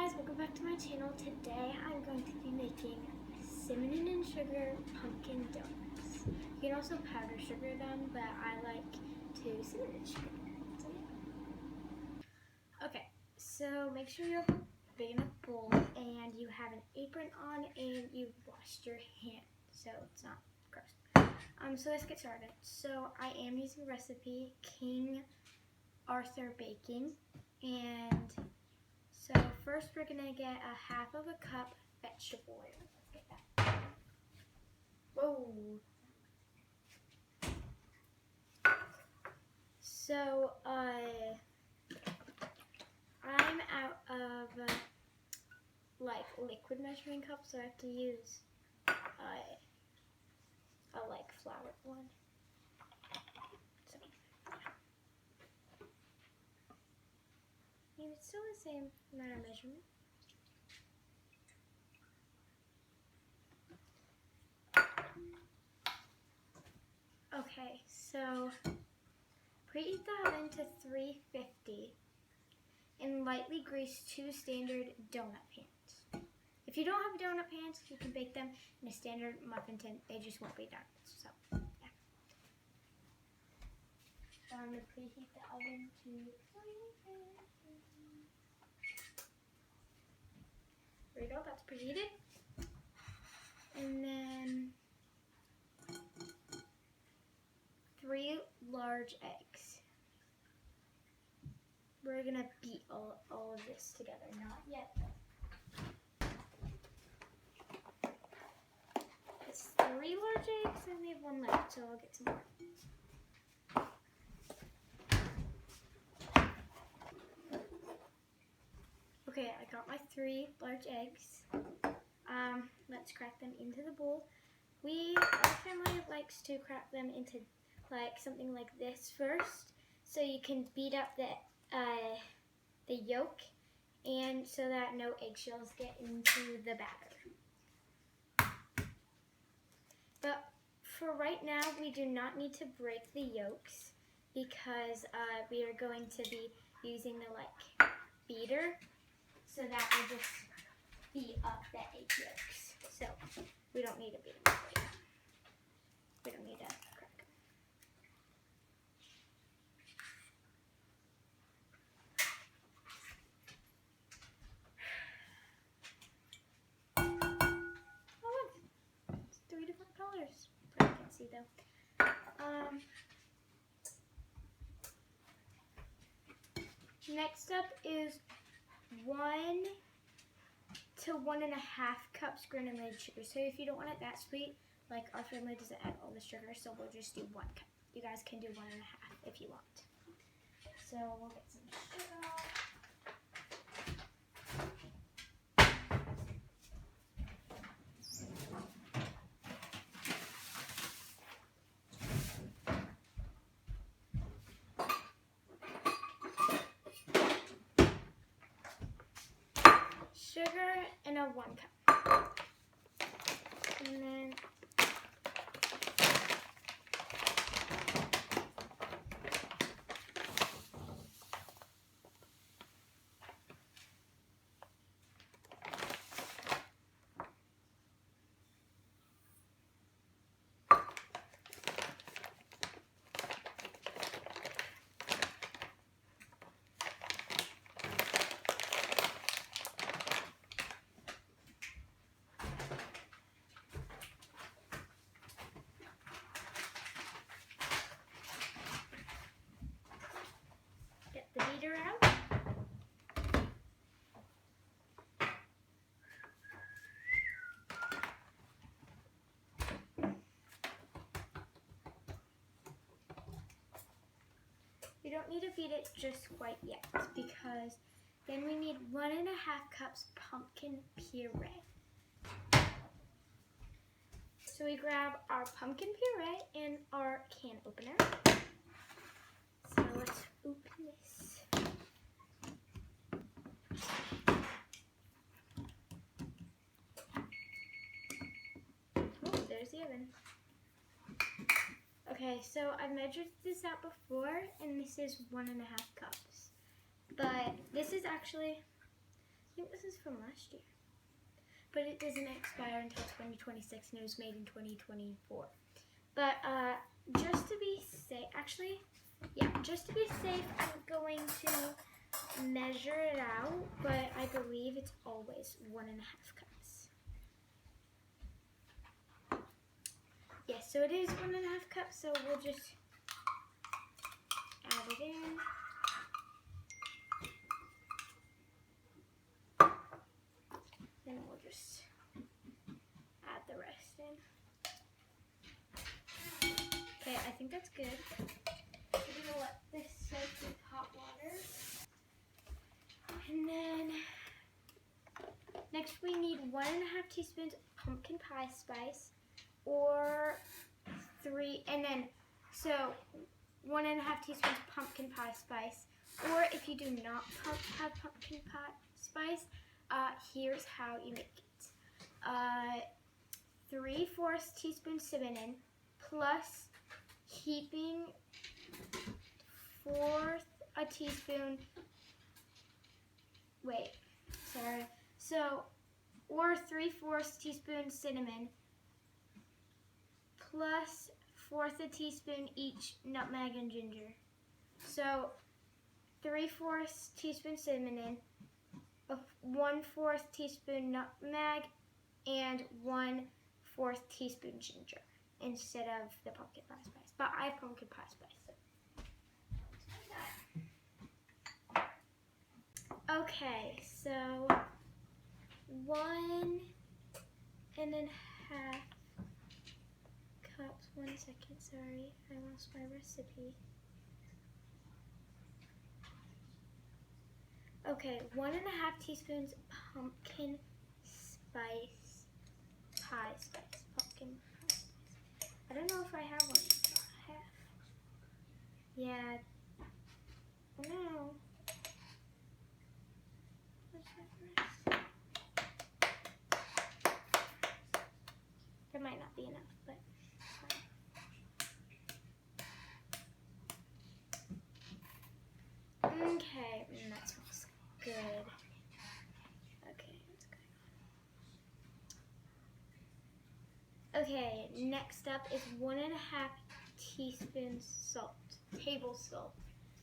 guys, welcome back to my channel. Today I'm going to be making cinnamon and sugar pumpkin donuts. You can also powder sugar them, but I like to cinnamon sugar. So yeah. Okay, so make sure you have a big enough bowl and you have an apron on and you've washed your hand so it's not gross. So let's get started. So I am using recipe King Arthur Baking, and so first we're gonna get a half of a cup vegetable oil. Let's get that. Whoa. So I'm out of like liquid measuring cup, so I have to use a like flour one. So yeah. It's still the same amount of measurement. Okay, so preheat the oven to 350 and lightly grease 2 standard donut pans. If you don't have donut pans, you can bake them in a standard muffin tin. They just won't be donuts. So, yeah. So I'm going to preheat the oven to 350. There we go, that's preheated. And then 3 large eggs. We're gonna beat all of this together. Not yet. It's 3 large eggs and we have 1 left, so I'll get some more. Okay, I got my 3 large eggs. Let's crack them into the bowl. Our family likes to crack them into like something like this first, so you can beat up the yolk, and so that no eggshells get into the batter. But for right now, we do not need to break the yolks because we are going to be using the beater, so that will just beat up the egg yolks. So we don't need to beat them right now. We don't need to crack them. Oh look, it's 3 different colors. I can't see though. Next up is 1 to 1.5 cups granulated sugar. So if you don't want it that sweet, like our family doesn't add all the sugar, so we'll just do 1 cup. You guys can do 1.5 if you want. So we'll get some sugar. Sugar in a 1 cup. And then the beater out. You don't need to beat it just quite yet because then we need 1.5 cups pumpkin puree. So we grab our pumpkin puree and our can opener. So let's open this. Oh, there's the oven. Okay, so I measured this out before, and this is 1.5 cups. But this is actually, I think this is from last year. But it doesn't expire until 2026 and it was made in 2024. But just to be safe, just to be safe, I'm going to measure it out, but I believe it's always 1.5 cups. Yes, so it is 1.5 cups, so we'll just add it in. Then we'll just add the rest in. Okay, I think that's good. We're gonna let this soak with hot water. And then next we need 1.5 teaspoons of pumpkin pie spice, or 3, and then so 1.5 teaspoons of pumpkin pie spice, or if you do not have pumpkin pie spice, here's how you make it. 3/4 teaspoon cinnamon plus heaping 1/4 teaspoon. Wait, sorry. So, or 3/4 teaspoon cinnamon plus 1/4 teaspoon each nutmeg and ginger. So, 3/4 teaspoon cinnamon, 1/4 teaspoon nutmeg, and 1/4 teaspoon ginger instead of the pumpkin pie spice. But I have pumpkin pie spice. So. Okay, so 1.5 cups. 1 second, sorry, I lost my recipe. Okay, 1.5 teaspoons pumpkin spice, pie spice, pumpkin pie spice. I don't know if I have one. Yeah, I don't know. There might not be enough, but fine. Okay, that smells good. Okay, what's going on? Okay, next up is 1.5 teaspoons salt, table salt,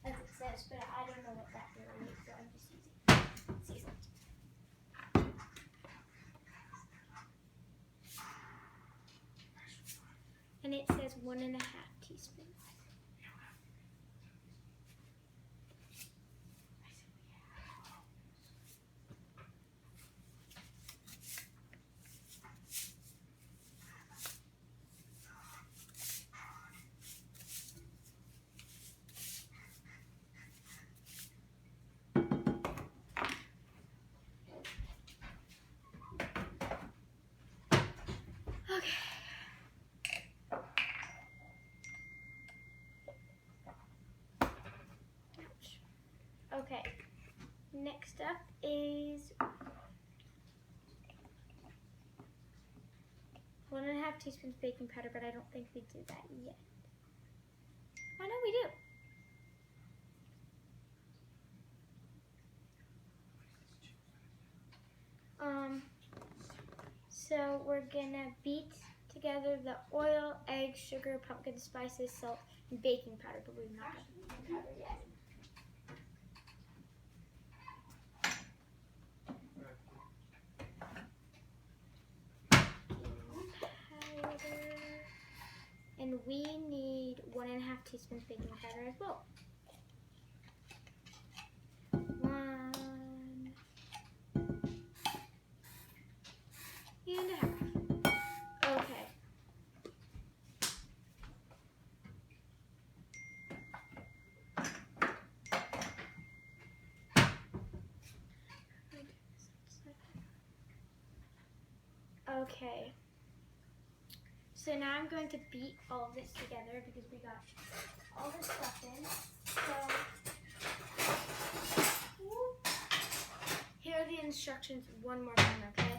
as it says, but I don't know what that really is, so I'm just using sea salt. And it says 1.5 teaspoons. Okay, next up is 1.5 teaspoons baking powder, but I don't think we do that yet. Oh no, we do. So we're gonna beat together the oil, eggs, sugar, pumpkin spices, salt, and baking powder, but we've not got baking powder yet. And we need 1.5 teaspoons baking powder as well. 1.5. Okay. Okay. So now I'm going to beat all of this together because we got all this stuff in. So here are the instructions one more time, okay?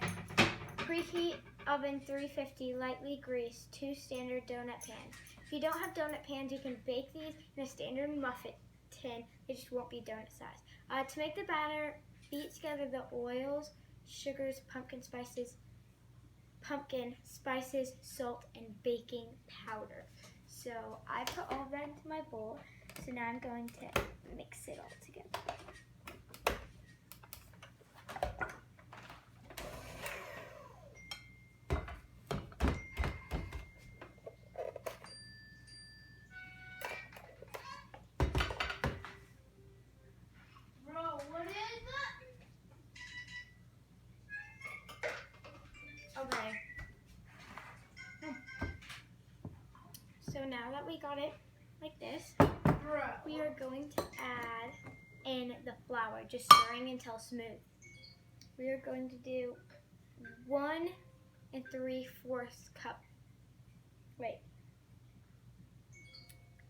Preheat oven 350, lightly greased, 2 standard donut pans. If you don't have donut pans, you can bake these in a standard muffin tin. It just won't be donut size. To make the batter, beat together the oils, sugars, pumpkin spices, salt, and baking powder. So I put all of that into my bowl. So now I'm going to mix it all together. Bro, what is that? Okay. So now that we got it like this, Bro. we are going to add in the flour, just stirring until smooth. We are going to do 1 3/4 cup. Wait.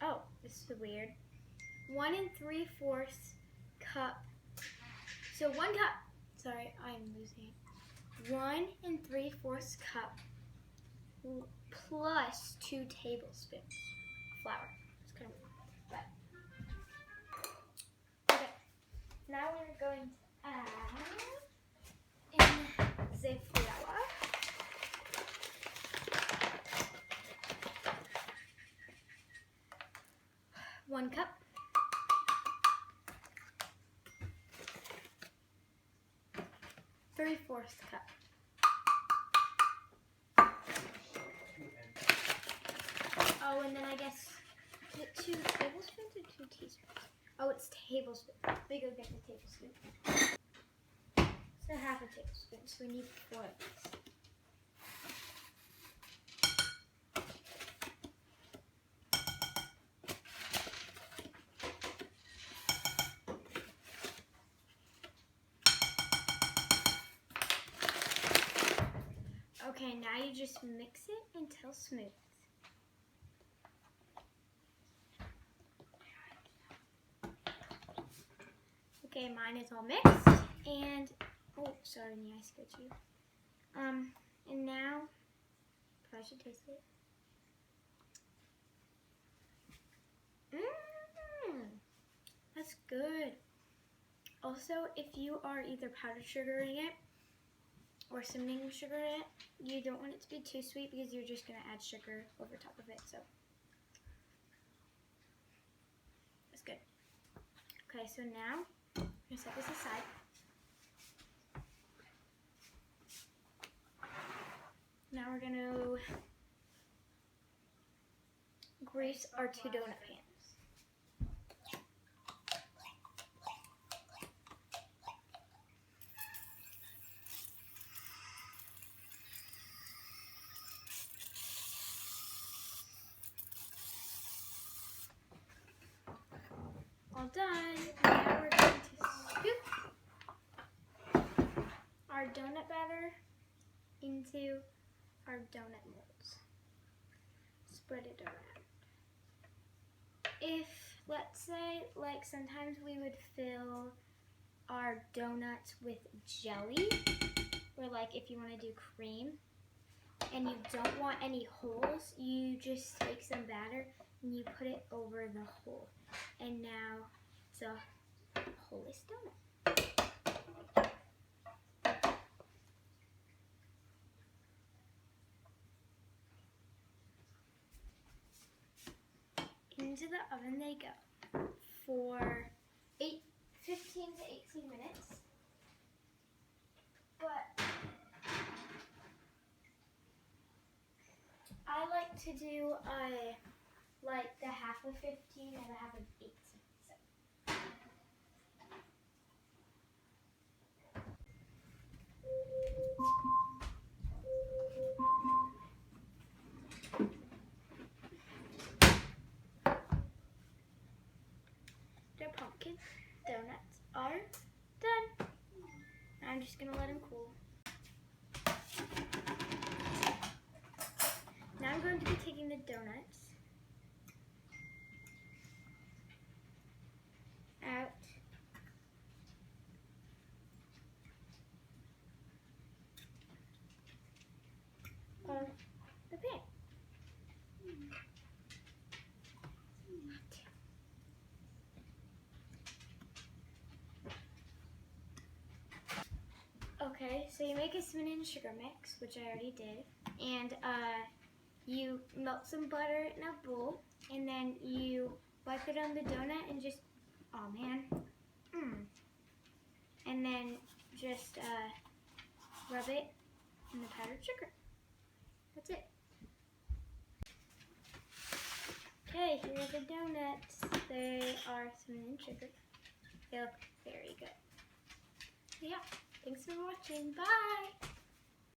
Oh, this is weird. 1 3/4 cup. So 1 cup. Sorry, I'm losing it. 1 3/4 cup plus 2 tablespoons flour. It's kind of weird, but okay. Now we're going to add in the flour. One cup. Three-fourths cup. Oh, and then I guess, is it 2 tablespoons or 2 teaspoons? Oh, it's tablespoons. Let me go get the tablespoon. It's a half a tablespoon, so we need 4 of these. Okay, now you just mix it until smooth. Okay, mine is all mixed, and oh, sorry, I scared you. And now, I should taste it. That's good. Also, if you are either powdered sugaring it or cinnamon sugar in it, you don't want it to be too sweet because you're just going to add sugar over top of it. So that's good. Okay, so now I'm going to set this aside. Now we're going to grease our 2 donut pans. All done. Now we're going to scoop our donut batter into our donut molds. Spread it around. If, let's say, like sometimes we would fill our donuts with jelly, or like if you want to do cream, and you don't want any holes, you just take some batter and you put it over the hole. And now it's a holeless donut. Into the oven they go for 15 to 18 minutes. But I like to do like the half of 15 and the half of 18. So. The pumpkin donuts are done. I'm just gonna let them cool. Now I'm going to be taking the donuts out of the pan. Okay, so you make a cinnamon and sugar mix, which I already did, and you melt some butter in a bowl, and then you wipe it on the donut and just, oh man, and then just rub it in the powdered sugar. That's it. Okay, here are the donuts. They are cinnamon and sugar. They look very good. Yeah, thanks for watching. Bye!